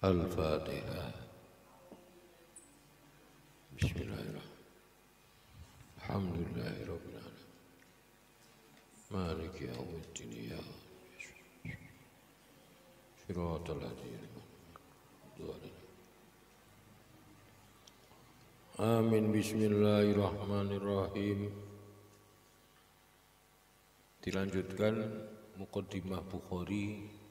Al-Fatihah. Bismillahirrahmanirrahim. Alhamdulillahirabbil alamin. Maliki yaumiddin ya Shiratal ladzina Amin. Bismillahirrahmanirrahim. Dilanjutkan Muqaddimah Bukhari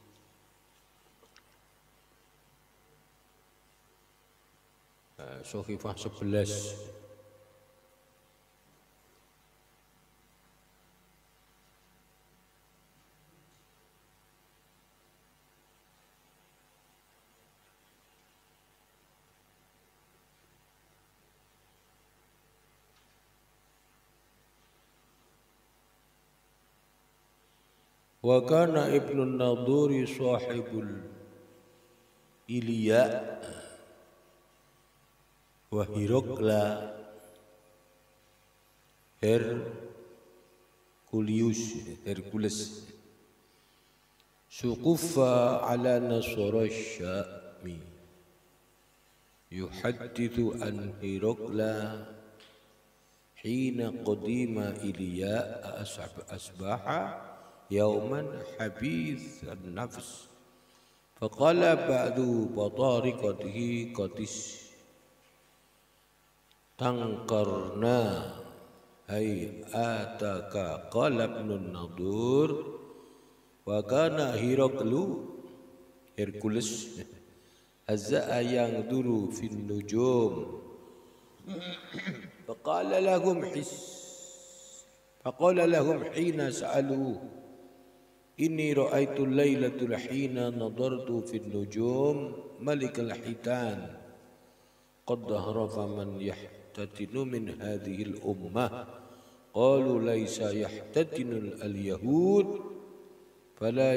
Shafifah 11. Wa kana Ibnu Nadhuri sahibul Ilya wa Hirokla Hercules suquffa ala nasara syami yuhaddithu an Hirokla hina qadima Ilya asbaha yauman habith an-nafs faqala ba'du batariqatihi qatis tangkarna hay'ataka qala Ibnun Nadhur wa kana Hercules azza'a yang duru fin nujum faqala lahum hina sa'aluhu inni ra'aitu laylatul hina nadartu fin nujum malikal hitan qad dhahrafa man yahtatinu min hadhihi al-ummah qalu laysa yahtatinu al-yahud fala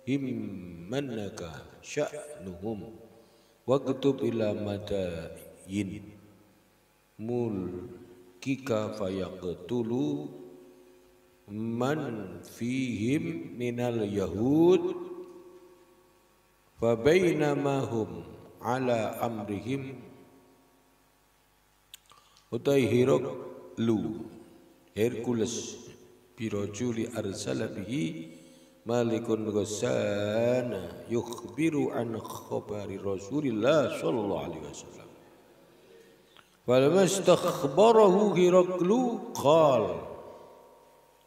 yuhimmannaka sya'nuhum waktub ila madayin mulkika fayaqtulu man fihim minal yahud fa bainama hum ala amrihim utai Hercules birajuli arsala bihi malikun ghassana yukhbiru an khabari Rasulillah sallallahu alaihi wasallam falamma istakhbarahu Heraklu qala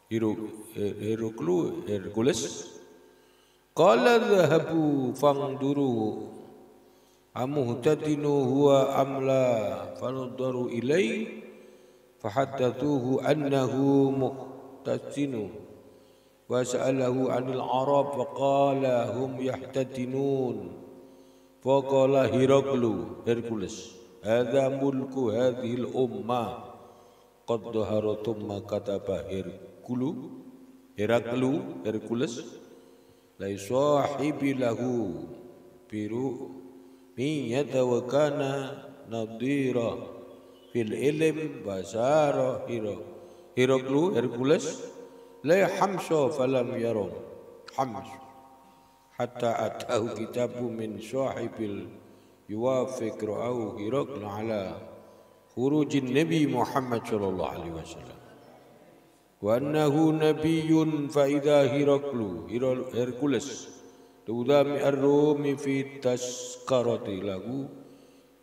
Hercules qala dhahabu fangduru amuhtadinu huwa amla fanadaru ilai fahaddathuhu annahu muhtadinu wa sa'alahu anil arab faqala hum yahtadinun faqala Hercules hadha mulku hadhil ummah qad dhaharatum ma kataba Hercules lai sahibi lahu biru miyata wa kana nadira fil ilm basara Hercules la hamsa falam yarum hams hatta atahu kitabu min sahibil yuwafiq ra'ahu Herakl ala khurujin Nabi Muhammad sallallahu alaihi wasallam wa annahu nabiyyun fa idza Hercules tudami ar-rumi fi tazkarati lahu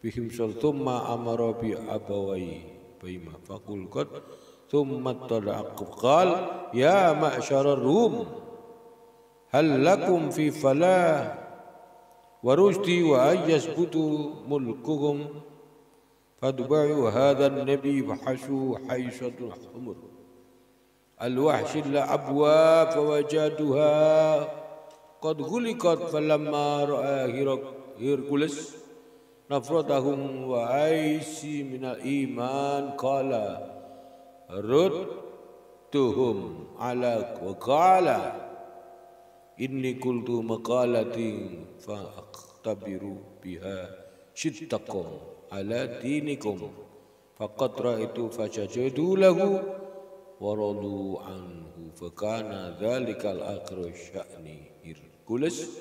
bihim thumma amara bi abawai bima faqul qad thumma talaq qal ya ma'syar ar-rum hal lakum fi falah wa rushdi wa yasbutu mulkuhum fadba'u hadha an-nabi bahashu haysatul humur al-wahsh al-abwa fawajaduha qad ghuliqat falamma ra'a Hercules nafratahum wa aisi minal iman qala rudduhum ala wa qala inni qultu maqalatin fa aqtabiru biha shittakum ala dinikum faqad ra'aitu fasajadu lahu waradu anhu fakana dzalikal akhir sya'ni Hercules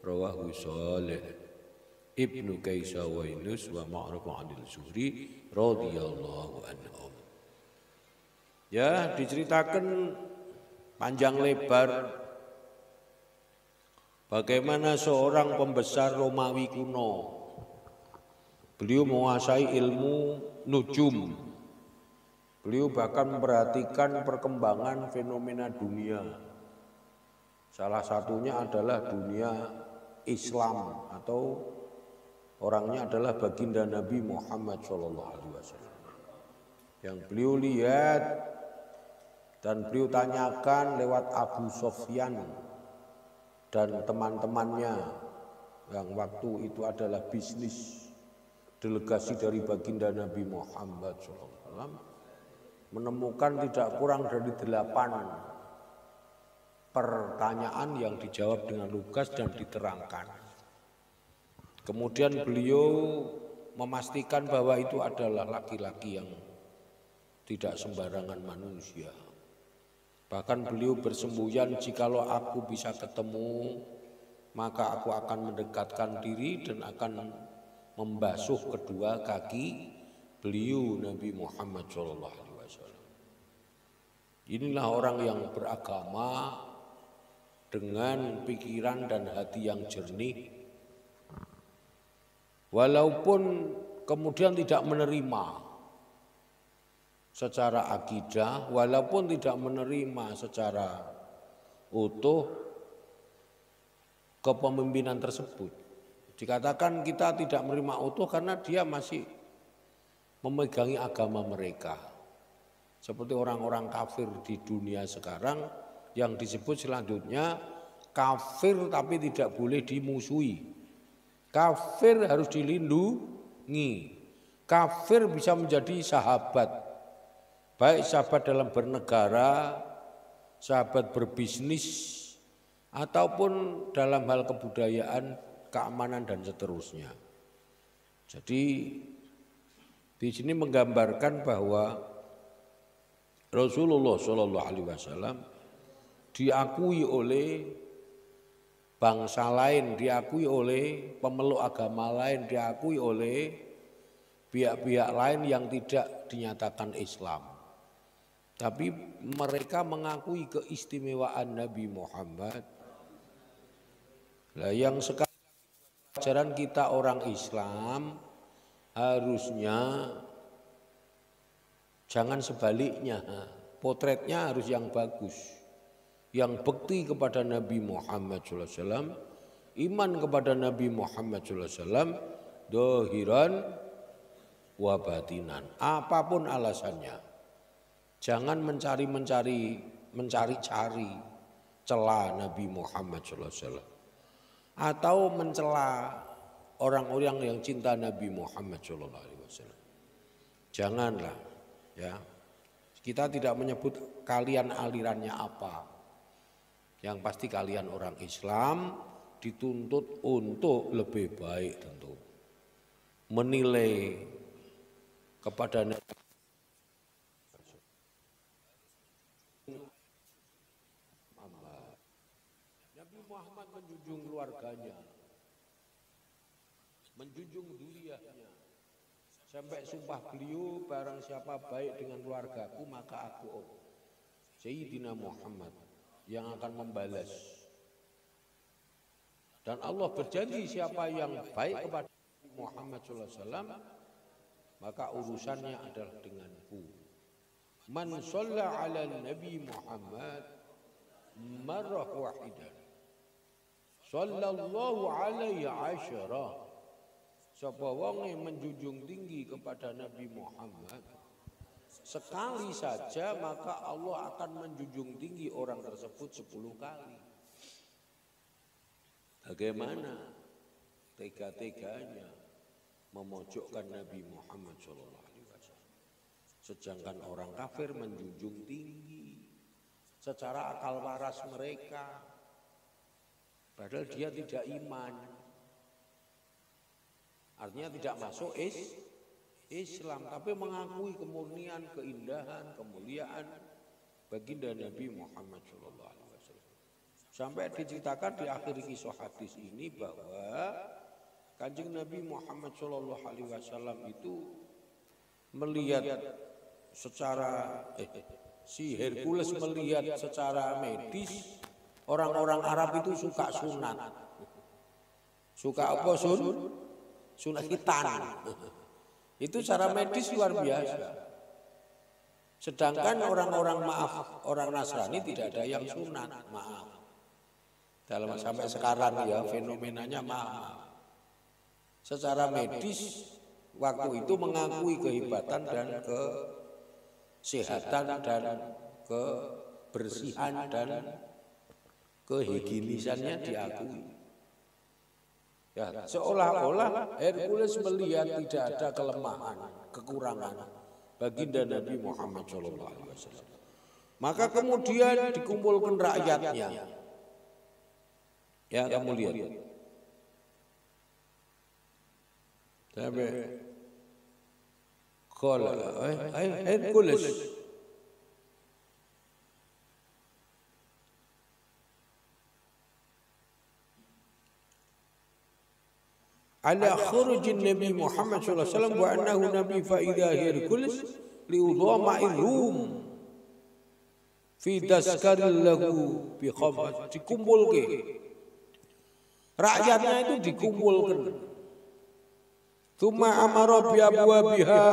rawahu Shalih Ibnu Kaisawainus wa Ma'ruf 'anil Zuhri radhiyallahu anhum. Ya, diceritakan panjang lebar bagaimana seorang pembesar Romawi kuno, beliau menguasai ilmu nujum. Beliau bahkan memperhatikan perkembangan fenomena dunia. Salah satunya adalah dunia Islam atau orangnya adalah baginda Nabi Muhammad SAW. Yang beliau lihat dan beliau tanyakan lewat Abu Sofyan dan teman-temannya yang waktu itu adalah bisnis delegasi dari baginda Nabi Muhammad SAW, menemukan tidak kurang dari 8 pertanyaan yang dijawab dengan lugas dan diterangkan. Kemudian beliau memastikan bahwa itu adalah laki-laki yang tidak sembarangan manusia. Bahkan beliau bersemboyan, jikalau aku bisa ketemu, maka aku akan mendekatkan diri dan akan membasuh kedua kaki beliau Nabi Muhammad SAW. Inilah orang yang beragama dengan pikiran dan hati yang jernih, walaupun kemudian tidak menerima secara akidah, walaupun tidak menerima secara utuh kepemimpinan tersebut. Dikatakan kita tidak menerima utuh karena dia masih memegangi agama mereka. Seperti orang-orang kafir di dunia sekarang yang disebut selanjutnya kafir tapi tidak boleh dimusuhi. Kafir harus dilindungi. Kafir bisa menjadi sahabat. Baik sahabat dalam bernegara, sahabat berbisnis, ataupun dalam hal kebudayaan, keamanan dan seterusnya. Jadi di sini menggambarkan bahwa Rasulullah SAW diakui oleh bangsa lain, diakui oleh pemeluk agama lain, diakui oleh pihak-pihak lain yang tidak dinyatakan Islam. Tapi mereka mengakui keistimewaan Nabi Muhammad. Nah, yang sekarang pelajaran kita orang Islam harusnya jangan sebaliknya, potretnya harus yang bagus, yang bekti kepada Nabi Muhammad SAW, iman kepada Nabi Muhammad SAW, dohiran wa batinan, apapun alasannya. Jangan mencari-cari celah Nabi Muhammad SAW, atau mencela orang-orang yang cinta Nabi Muhammad SAW. Janganlah. Ya, kita tidak menyebut kalian alirannya apa. Yang pasti kalian orang Islam dituntut untuk lebih baik tentu. Menilai kepada Nabi Muhammad menjunjung keluarganya, menjunjung dunianya. Sampai sumpah beliau, barang siapa baik dengan keluargaku maka aku Sayyidina Muhammad yang akan membalas. Dan Allah berjanji siapa yang baik kepada Muhammad SAW maka urusannya adalah denganku. Man shalla ala Nabi Muhammad marrah wahidan sallallahu alaihi asyarah. Sapa wong yang menjunjung tinggi kepada Nabi Muhammad sekali saja maka Allah akan menjunjung tinggi orang tersebut 10 kali. Bagaimana tega-teganya memojokkan Nabi Muhammad SAW, sedangkan orang kafir menjunjung tinggi secara akal waras mereka, padahal dia tidak iman. Artinya tidak masuk Islam, tapi mengakui kemurnian, keindahan, kemuliaan baginda Nabi Muhammad SAW. Sampai diceritakan di akhir kisah hadis ini bahwa Kanjeng Nabi Muhammad Shallallahu Alaihi Wasallam itu melihat secara si Hercules melihat secara medis orang-orang Arab itu suka sunat. Suka apa sunat khitan. Itu secara medis luar biasa. Sedangkan orang-orang orang Nasrani tidak ada yang sunat, maaf. Dalam sampai sekarang ya fenomenanya maaf. Secara medis waktu itu mengakui kehebatan dan kesehatan dan kebersihan dan kehigienisannya diakui. Ya, seolah-olah Hercules melihat tidak ada kelemahan, kekurangan baginda Nabi Muhammad SAW. Maka kemudian dikumpulkan rakyatnya. Ya, kamu lihat. Sampai qala Hercules ala khurujin Nabi Muhammad sallallahu alaihi wasallam wa annahu nabi fa idza Hercules liudhama'ir rum fi daskaril lahu bi khabas dikumpulke rakyatnya itu dikumpulkan tuma amara bi abwabiha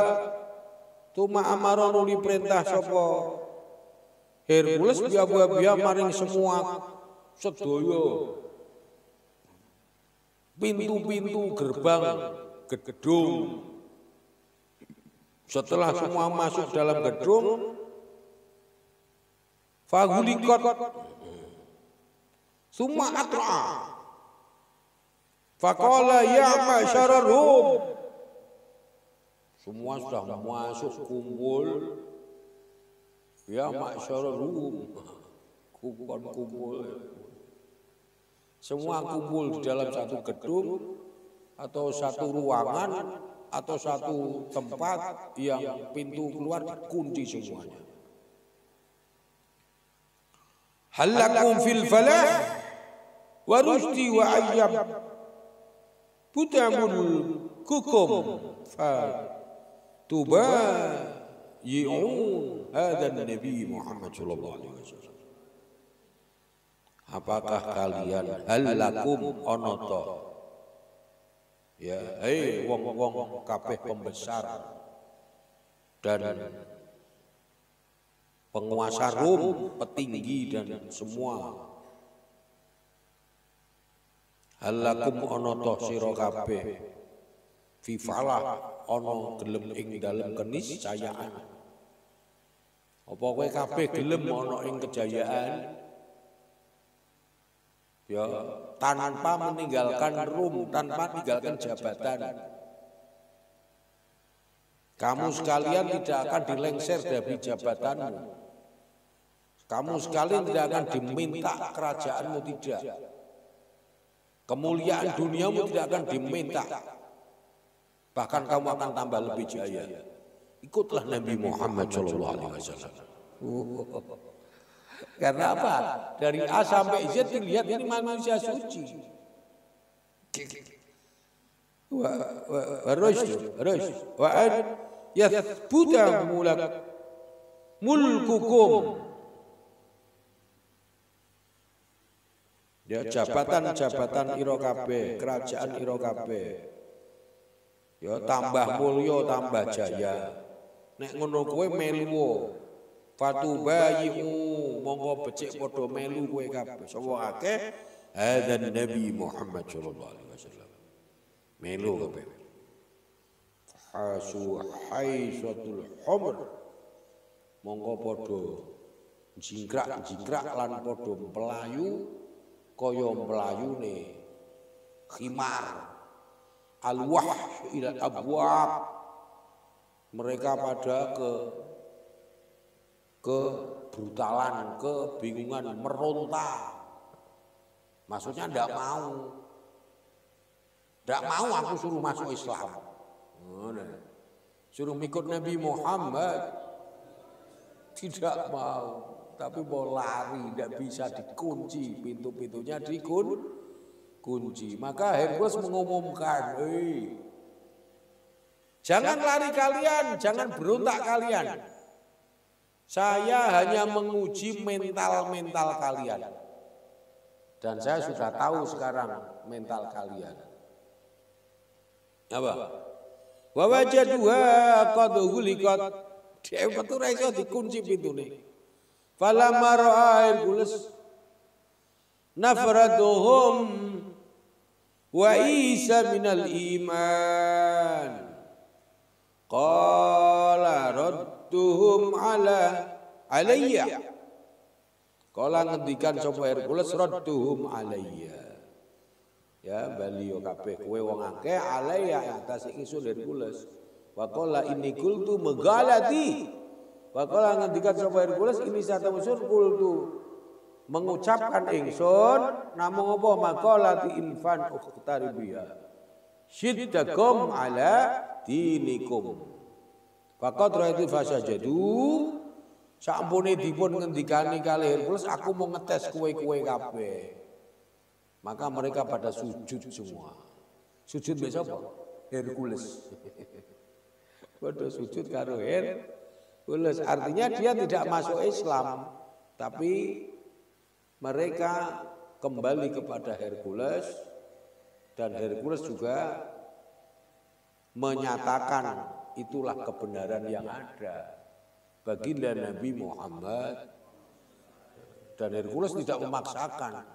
tuma amara nuli perintah sapa Hercules bi abwabiha maring semua sedaya pintu-pintu gerbang gedung. Setelah semua masuk dalam gedung, fagulikot summa atra'a faqala ya ma'syarar rum. Semua sudah masuk kumpul. Ya ma'syarar rum. Kumpul. Semua kumpul di dalam satu gedung atau satu ruangan atau satu tempat yang pintu keluar dikunci semuanya. Halakum fil falah wa rusdi wa ayyab butamul kukum fa tuba yi'un hadan Nabi Muhammad sallallahu alaihi wasallam. Apakah kalian halakum onoto ya wong-wong kabeh pembesar dan penguasa Rom, petinggi dan semua halakum onoto sira kabeh fi falah ono gelem ing dalem keniscayaan apa kowe kabeh gelem ono ing kejayaan ya tanpa meninggalkan Rum, tanpa meninggalkan jabatan. Kamu sekalian tidak akan dilengser dari jabatanmu. Kamu sekalian tidak akan diminta kerajaanmu, tidak. Kemuliaan duniamu tidak akan diminta. Bahkan kamu akan tambah lebih jaya. Ikutlah Nabi Muhammad SAW. Karena apa? Dari A sampai Z dilihat ini manusia suci. Wa an yathbuta mulkukum. Ya jabatan-jabatan ira kabeh, kerajaan ira kabeh. Ya tambah mulya, tambah jaya. Nek ngono kowe melu fatubayi'u monggo becik padha melu kowe kabeh sapa akeh hadzan Nabi Muhammad sallallahu alaihi wasallam melu kabeh hasu haisatul humr monggo padha jingkrak lan padha melayu kaya melayune khimar alwah ila abwab mereka pada kebrutalan, kebingungan, meronta. Maksudnya tidak mau aku suruh masuk Islam. Suruh ikut Nabi Muhammad, tidak mau. tapi mau lari, tidak bisa dikunci, pintu-pintunya dikunci. Maka Hercules mengumumkan, jangan lari kalian, jangan berontak kalian. Saya hanya menguji mental kalian. Dan saya sudah tahu sekarang mental kalian. Apa? Wa wajaduha qad ghuliqat. Dia metu ra iso dikunci pintune. Falamma ra'a Hercules nafraduhum wa isa minal iman. Qala radduhum alayya. Kala ngendikan sapa Hercules radduhum alayya. Ya baliyo kabeh kowe wong akeh alayya atas ingsun Hercules. Wa qala inni qultu maghalati. Wa qala ngendikan sapa Hercules ini satu unsur qultu mengucapkan ingsun namung apa maqalati infan ukhtaribiya. Syiddakum ala dinikum. Faqad ra'aitu fasajadu. Sampune dipun ngendikani kali Hercules aku mau ngetes kue-kue kabeh. Maka mereka pada sujud semua. Sujud besok apa? Hercules. Pada sujud karo Hercules. Artinya dia tidak masuk Islam, tapi mereka kembali kepada Hercules dan Hercules juga menyatakan itulah kebenaran yang ada. Baginda Nabi Muhammad dan Hercules tidak memaksakan.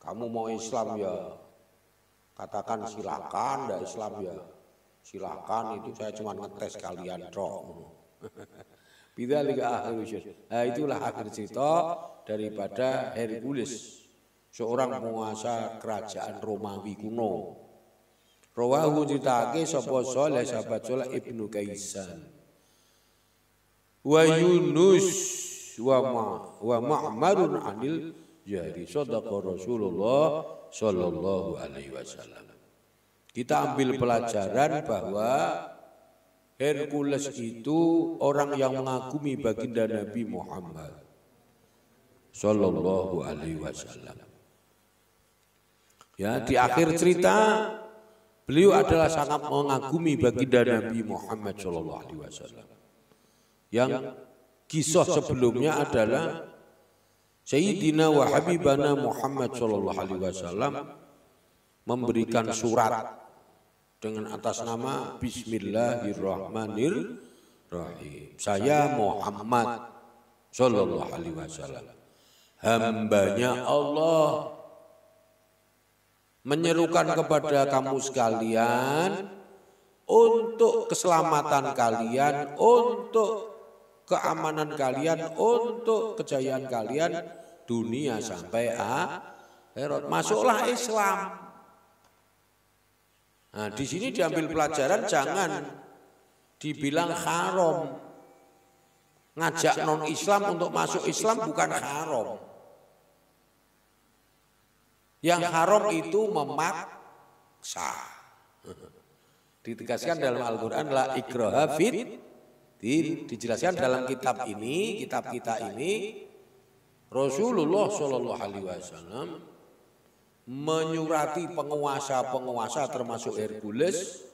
Kamu mau Islam ya katakan silakan, tidak Islam ya silakan, itu saya cuma ngetes kalian toh. Bidzalika akhir cerita. Nah, itulah akhir cerita daripada Hercules, seorang penguasa kerajaan Romawi kuno. Rawahu ditake sapa Saleh sahabat Saleh Ibnu Kaisan. Wa Yunus wa Ma'marun anil Jari sadaqa Rasulullah sallallahu alaihi wasallam. Kita ambil pelajaran bahwa Hercules itu orang yang mengagumi baginda Nabi Muhammad sallallahu alaihi wasallam. Ya, di akhir cerita beliau adalah sangat mengagumi baginda Nabi Muhammad sallallahu alaihi wasallam. Yang kisah sebelumnya adalah Sayyidina wa Habibana Muhammad sallallahu alaihi wasallam memberikan surat dengan atas nama Bismillahirrahmanirrahim. Saya Muhammad sallallahu alaihi wasallam, hambanya Allah, menyerukan kepada kamu sekalian untuk keselamatan kalian, untuk keamanan kalian, untuk kejayaan kalian dunia sampai akhirat. Masuklah Islam. Nah, di sini diambil pelajaran jangan dibilang haram. Ngajak non Islam untuk masuk Islam bukan haram. Yang haram itu memaksa. Ditegaskan dalam Al-Qur'an la ikraha fid. Dijelaskan dalam kitab ini, kitab kita ini, Rasulullah Shallallahu Alaihi Wasallam menyurati penguasa-penguasa termasuk Hercules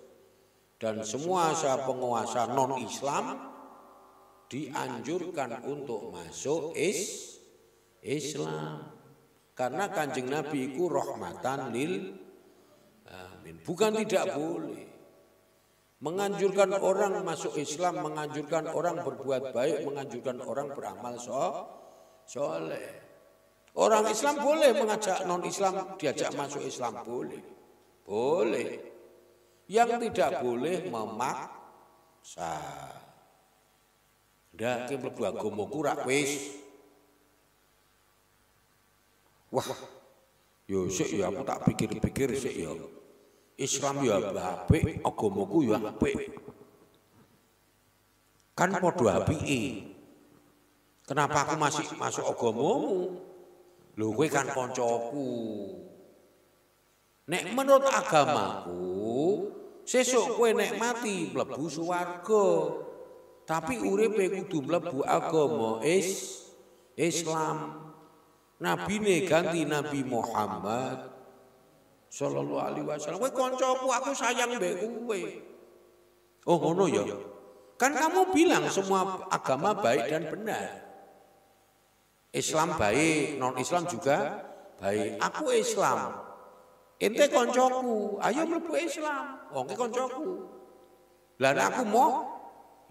dan semua penguasa non Islam dianjurkan untuk masuk Islam karena Kanjeng Nabi itu rahmatan lil alamin. Bukan tidak boleh menganjurkan orang masuk Islam, menganjurkan orang berbuat baik, menganjurkan orang beramal soleh. Orang Islam boleh mengajak non-Islam diajak masuk Islam, boleh. Boleh. Yang tidak boleh memaksa. Ndak ki mlebu agamaku rak wis. Wah. Yo sik ya aku tak pikir-pikir sik ya. Islam ya apik, agamaku ya apik. Kan padha apike. Kenapa aku masih masuk agamamu? Lho kowe kan kancaku. Nek menurut agamaku, sesuk kowe nek mati mlebu swarga. Tapi uripe kudu mlebu agama Islam. Nabine ganti Nabi Muhammad sallallahu alaihi wasallam. Kowe kancaku, aku sayang mbek kowe. Oh ngono ya. Kan kamu bilang semua agama baik dan benar. Islam baik, non-Islam juga baik. Aku Islam. Ente kancaku, ayo mlebu Islam. Wong kancaku. Lah aku mau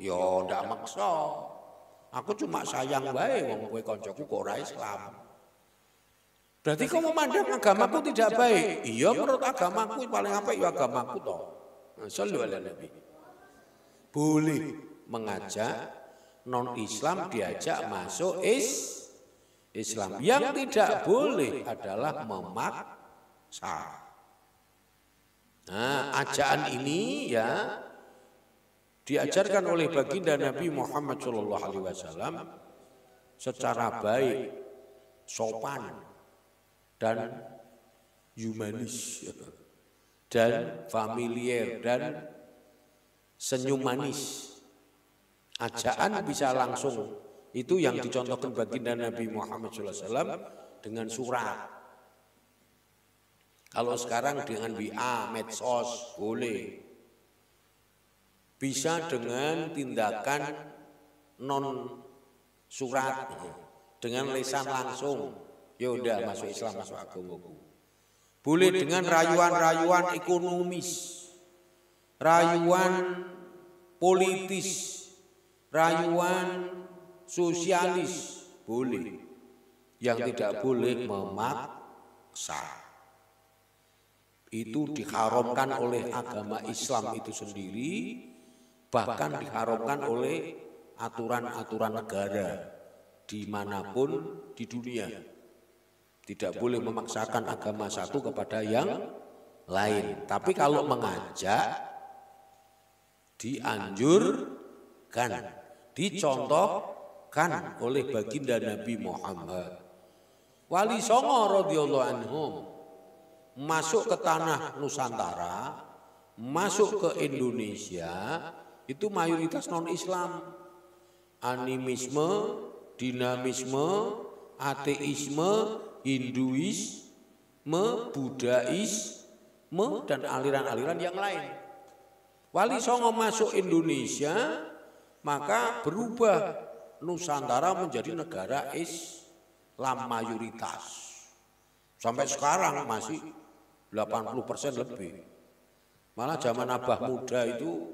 ya ndak maksa. Aku cuma sayang wae wong kowe kancaku kok ora Islam. Berarti kau memandang agamaku tidak baik. Iya, menurut agamaku paling apa ya agamaku toh. Sallu ala Nabi. Boleh mengajak non-Islam diajak masuk Islam. Yang tidak boleh adalah memaksa. Nah, ajaan ini ya diajarkan oleh baginda Nabi Muhammad SAW secara baik, sopan, dan humanis, dan familiar, dan senyum manis. Ajaan bisa langsung, itu yang dicontohkan baginda Nabi Muhammad SAW dengan surat. Kalau sekarang dengan WA, medsos, boleh. Bisa dengan tindakan non surat, dengan lisan langsung. Ya udah masuk Islam, masuk agamaku. Boleh dengan rayuan-rayuan ekonomis, rayuan politis, rayuan sosialis, boleh. Yang tidak boleh memaksa. Itu diharamkan oleh agama Islam itu sendiri, bahkan diharamkan oleh aturan-aturan negara dimanapun di dunia. Tidak boleh memaksakan agama satu kepada yang lain. Tapi kalau mengajak, dianjurkan, dicontohkan oleh baginda Nabi Muhammad. Wali Songo radhiyallahu anhum masuk ke tanah Nusantara, masuk ke Indonesia, itu mayoritas non-Islam. Animisme, dinamisme, ateisme, Hinduisme, Buddhaisme, dan aliran-aliran yang lain. Wali Songo masuk Indonesia, maka berubah Nusantara menjadi negara Islam mayoritas. Sampai sekarang masih 80% lebih. Malah zaman Abah Muda itu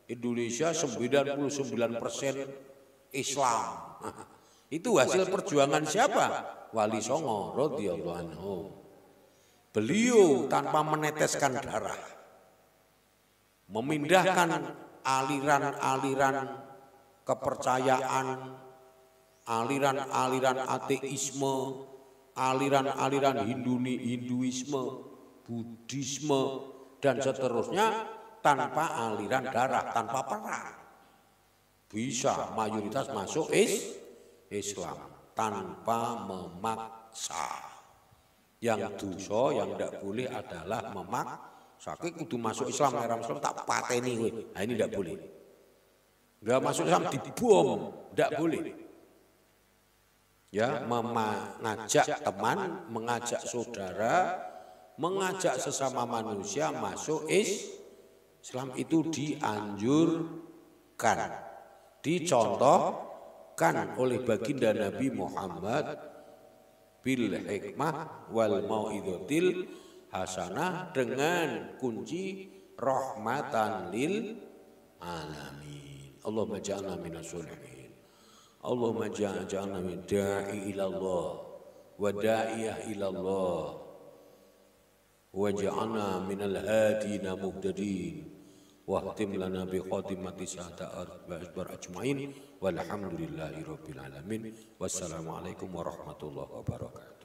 Indonesia 99% Islam. Itu hasil perjuangan siapa? Wali Songo radhiyallahu anhu. Beliau tanpa meneteskan darah memindahkan aliran-aliran kepercayaan, aliran-aliran ateisme, aliran-aliran Hinduisme, Buddhisme, dan seterusnya tanpa aliran darah, tanpa perang. Bisa mayoritas masuk Islam tanpa memaksa. Yang dosa, yang tidak boleh adalah memaksa. Kowe kudu masuk Islam, era Islam tak pateni kowe. Nah, ini tidak boleh. Enggak masuk Islam dibom, tidak boleh. Ya, mengajak teman, mengajak saudara, mengajak sesama manusia masuk Islam itu dianjurkan, dicontohkan oleh baginda Nabi Muhammad bil hikmah wal mau'izatil hasanah, dengan kunci rahmatan lil alamin. Allahumma ja'alna minas sholihin. Allahumma ja'alna min da'i ila Allah wa da'iyah ila Allah wa ja'alna minal hadina muhtadin. Wahtim lana bi khatimati sa'at bar ajmain walhamdulillahi rabbil alamin. Wassalamualaikum warahmatullahi wabarakatuh.